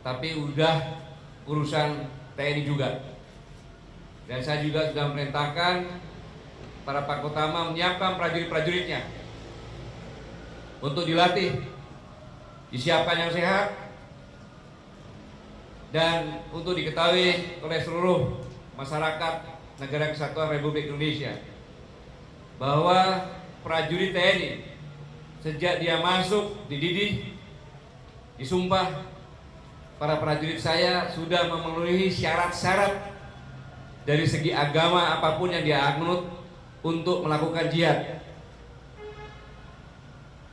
tapi udah urusan TNI juga. Dan saya juga sudah memerintahkan para Pakotama menyiapkan prajurit-prajuritnya untuk dilatih, disiapkan yang sehat, dan untuk diketahui oleh seluruh masyarakat Negara Kesatuan Republik Indonesia bahwa prajurit TNI sejak dia masuk, dididih, disumpah, para prajurit saya sudah memenuhi syarat-syarat dari segi agama apapun yang dia anut untuk melakukan jihad.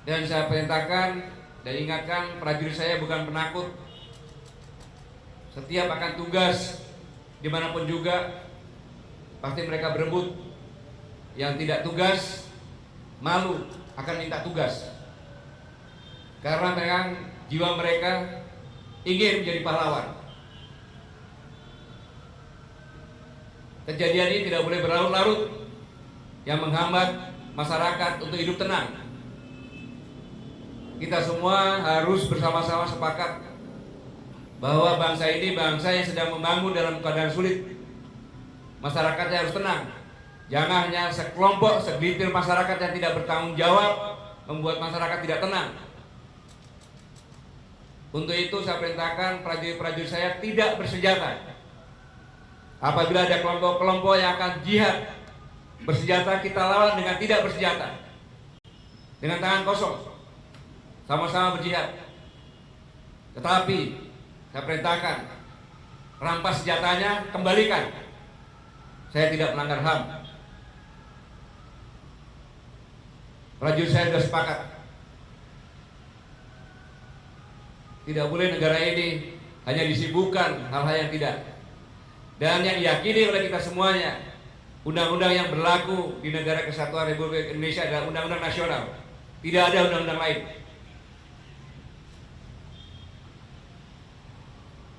Dan saya perintahkan dan ingatkan prajurit saya bukan penakut. Setiap akan tugas dimanapun juga pasti mereka berebut. Yang tidak tugas malu akan minta tugas, karena memang jiwa mereka ingin menjadi pahlawan. Kejadian ini tidak boleh berlarut-larut yang menghambat masyarakat untuk hidup tenang. Kita semua harus bersama-sama sepakat bahwa bangsa ini bangsa yang sedang membangun dalam keadaan sulit. Masyarakatnya harus tenang. Jangan hanya sekelompok, segelintir masyarakat yang tidak bertanggung jawab membuat masyarakat tidak tenang. Untuk itu saya perintahkan prajurit-prajurit saya tidak bersenjata. Apabila ada kelompok-kelompok yang akan jihad bersenjata, kita lawan dengan tidak bersenjata, dengan tangan kosong, sama-sama berjihad. Tetapi saya perintahkan, rampas senjatanya, kembalikan. Saya tidak melanggar HAM. Prajurit saya sudah sepakat. Tidak boleh negara ini hanya disibukkan hal-hal yang tidak. Dan yang diyakini oleh kita semuanya, undang-undang yang berlaku di Negara Kesatuan Republik Indonesia adalah undang-undang nasional. Tidak ada undang-undang lain.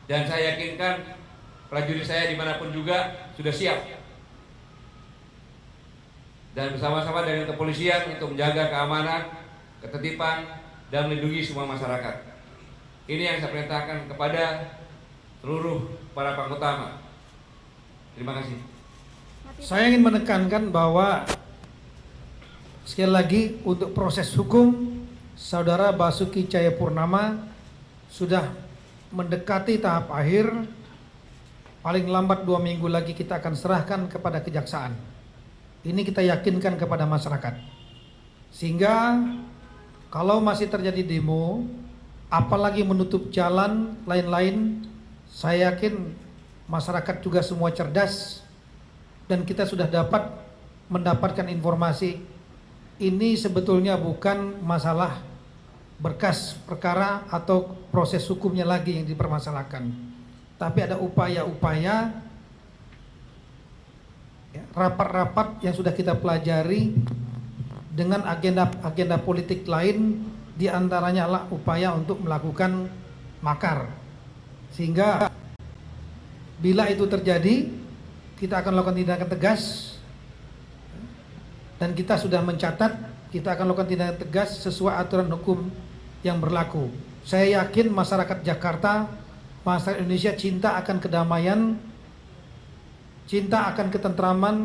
Dan saya yakinkan prajurit saya dimanapun juga sudah siap. Dan bersama-sama dengan kepolisian untuk menjaga keamanan, ketertiban, dan melindungi semua masyarakat. Ini yang saya perintahkan kepada seluruh para Pakotama. Terima kasih. Saya ingin menekankan bahwa sekali lagi untuk proses hukum, Saudara Basuki Cahayapurnama sudah mendekati tahap akhir. Paling lambat 2 minggu lagi kita akan serahkan kepada kejaksaan. Ini kita yakinkan kepada masyarakat. Sehingga kalau masih terjadi demo, apalagi menutup jalan lain-lain, saya yakin masyarakat juga semua cerdas, dan kita sudah dapat mendapatkan informasi ini sebetulnya bukan masalah berkas perkara atau proses hukumnya lagi yang dipermasalahkan, tapi ada upaya-upaya, rapat-rapat yang sudah kita pelajari dengan agenda-agenda politik lain, diantaranya adalah upaya untuk melakukan makar. Sehingga bila itu terjadi, kita akan lakukan tindakan tegas, dan kita sudah mencatat kita akan lakukan tindakan tegas sesuai aturan hukum yang berlaku. Saya yakin masyarakat Jakarta, masyarakat Indonesia cinta akan kedamaian, cinta akan ketentraman,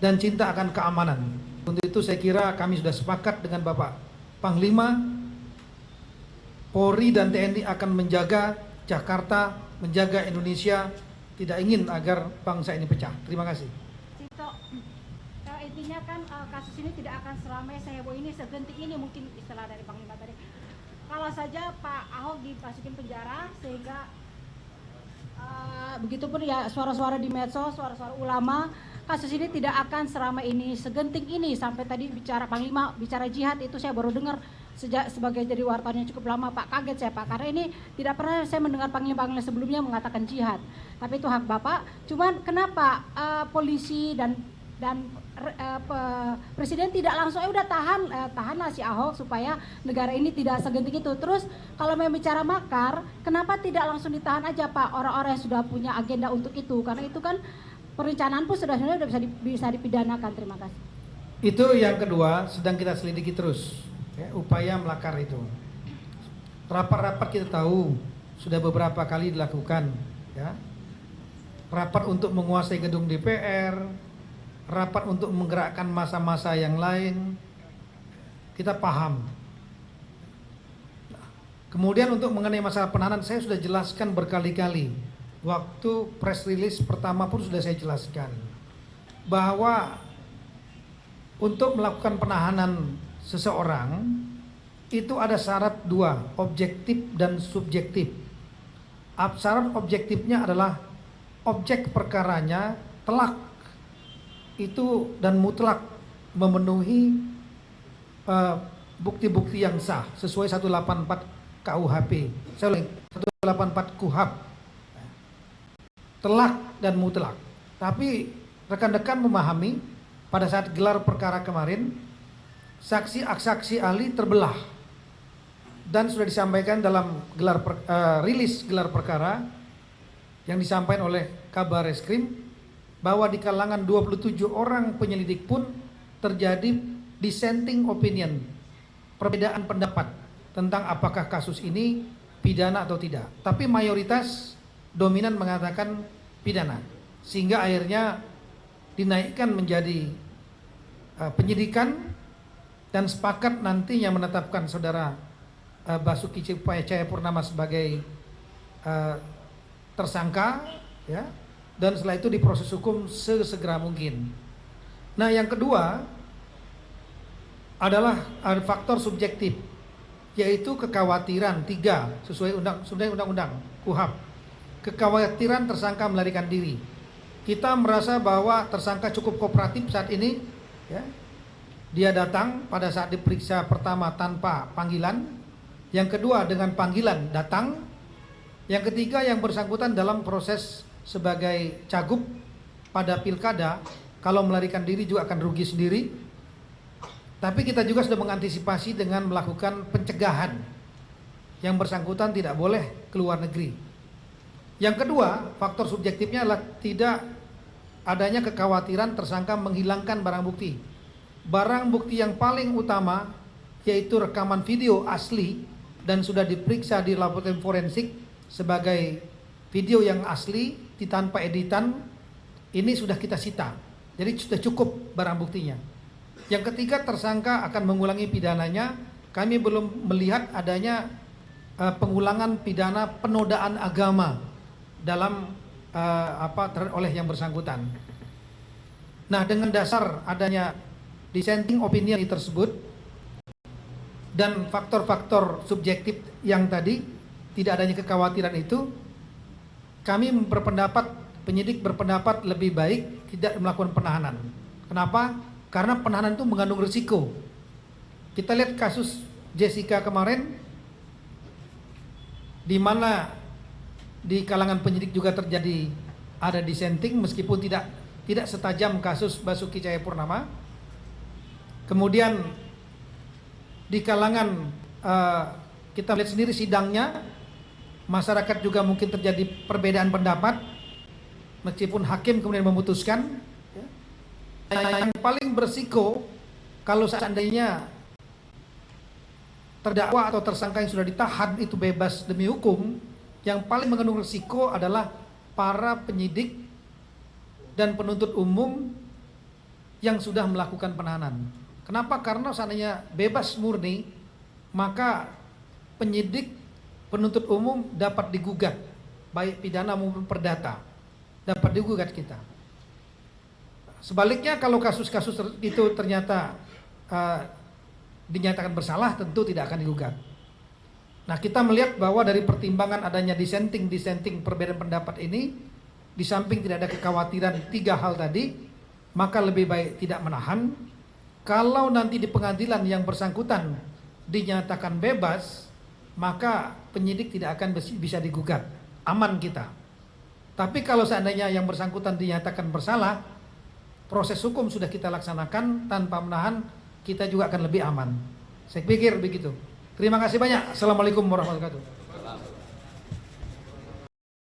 dan cinta akan keamanan. Untuk itu saya kira kami sudah sepakat dengan Bapak Panglima, Polri dan TNI akan menjaga Jakarta, menjaga Indonesia, tidak ingin agar bangsa ini pecah. Terima kasih. Tito, intinya kan kasus ini tidak akan seramai seheboh ini, segenting ini mungkin istilah dari Panglima tadi. Kalau saja Pak Ahok dimasukin penjara, sehingga begitupun ya suara-suara di medsos, suara-suara ulama, kasus ini tidak akan seramai ini, segenting ini. Sampai tadi bicara Panglima, bicara jihad, itu saya baru dengar sejak sebagai jadi wartawan yang cukup lama, Pak. Kaget saya, Pak, karena ini tidak pernah saya mendengar Panglima sebelumnya mengatakan jihad. Tapi itu hak Bapak. Cuman kenapa polisi dan Presiden tidak langsung udah tahanlah si Ahok supaya negara ini tidak segenting itu. Terus kalau mau bicara makar, kenapa tidak langsung ditahan aja Pak orang-orang yang sudah punya agenda untuk itu? Karena itu kan perencanaan pun sudah bisa dipidanakan. Terima kasih. Itu yang kedua, sedang kita selidiki terus ya, upaya melakar itu. Rapat-rapat kita tahu sudah beberapa kali dilakukan, ya. Rapat untuk menguasai gedung DPR, rapat untuk menggerakkan masa-masa yang lain, kita paham. Kemudian untuk mengenai masalah penahanan, saya sudah jelaskan berkali-kali. Waktu press release pertama pun sudah saya jelaskan bahwa untuk melakukan penahanan seseorang itu ada syarat dua, objektif dan subjektif. Syarat objektifnya adalah objek perkaranya telak itu dan mutlak memenuhi bukti-bukti yang sah sesuai 184 KUHP, 184 KUHP, telak dan mutlak. Tapi rekan-rekan memahami pada saat gelar perkara kemarin saksi ahli terbelah dan sudah disampaikan dalam rilis gelar perkara yang disampaikan oleh Kabar Reskrim bahwa di kalangan 27 orang penyelidik pun terjadi dissenting opinion, perbedaan pendapat tentang apakah kasus ini pidana atau tidak. Tapi mayoritas dominan mengatakan pidana, sehingga akhirnya dinaikkan menjadi penyidikan dan sepakat nantinya menetapkan saudara Basuki Cahayapurnama sebagai tersangka, ya, dan setelah itu diproses hukum sesegera mungkin. Nah, yang kedua adalah faktor subjektif, yaitu kekhawatiran 3 sesuai undang-undang KUHP. Kekhawatiran tersangka melarikan diri. Kita merasa bahwa tersangka cukup kooperatif saat ini, ya. Dia datang pada saat diperiksa pertama tanpa panggilan, yang kedua dengan panggilan datang, yang ketiga yang bersangkutan dalam proses sebagai cagup pada pilkada, kalau melarikan diri juga akan rugi sendiri. Tapi kita juga sudah mengantisipasi dengan melakukan pencegahan. Yang bersangkutan tidak boleh keluar negeri. Yang kedua, faktor subjektifnya adalah tidak adanya kekhawatiran tersangka menghilangkan barang bukti. Barang bukti yang paling utama yaitu rekaman video asli dan sudah diperiksa di laboratorium forensik sebagai video yang asli tanpa editan, ini sudah kita sita. Jadi sudah cukup barang buktinya. Yang ketiga, tersangka akan mengulangi pidananya. Kami belum melihat adanya pengulangan pidana penodaan agama dalam oleh yang bersangkutan. Nah, dengan dasar adanya dissenting opinion tersebut dan faktor-faktor subjektif yang tadi, tidak adanya kekhawatiran itu, kami penyidik berpendapat lebih baik tidak melakukan penahanan. Kenapa? Karena penahanan itu mengandung risiko. Kita lihat kasus Jessica kemarin, di mana di kalangan penyidik juga terjadi ada dissenting meskipun tidak setajam kasus Basuki Cahayapurnama. Kemudian di kalangan kita lihat sendiri sidangnya, masyarakat juga mungkin terjadi perbedaan pendapat meskipun hakim kemudian memutuskan. Yang paling berisiko kalau seandainya terdakwa atau tersangka yang sudah ditahan itu bebas demi hukum, yang paling mengandung risiko adalah para penyidik dan penuntut umum yang sudah melakukan penahanan. Kenapa? Karena seandainya bebas murni, maka penyidik, penuntut umum dapat digugat, baik pidana maupun perdata, dapat digugat kita. Sebaliknya kalau kasus-kasus itu ternyata dinyatakan bersalah, tentu tidak akan digugat. Nah, kita melihat bahwa dari pertimbangan adanya dissenting perbedaan pendapat ini, di samping tidak ada kekhawatiran 3 hal tadi, maka lebih baik tidak menahan. Kalau nanti di pengadilan yang bersangkutan dinyatakan bebas, maka penyidik tidak akan bisa digugat, aman kita. Tapi kalau seandainya yang bersangkutan dinyatakan bersalah, proses hukum sudah kita laksanakan tanpa menahan, kita juga akan lebih aman. Saya pikir begitu. Terima kasih banyak. Assalamualaikum warahmatullahi wabarakatuh.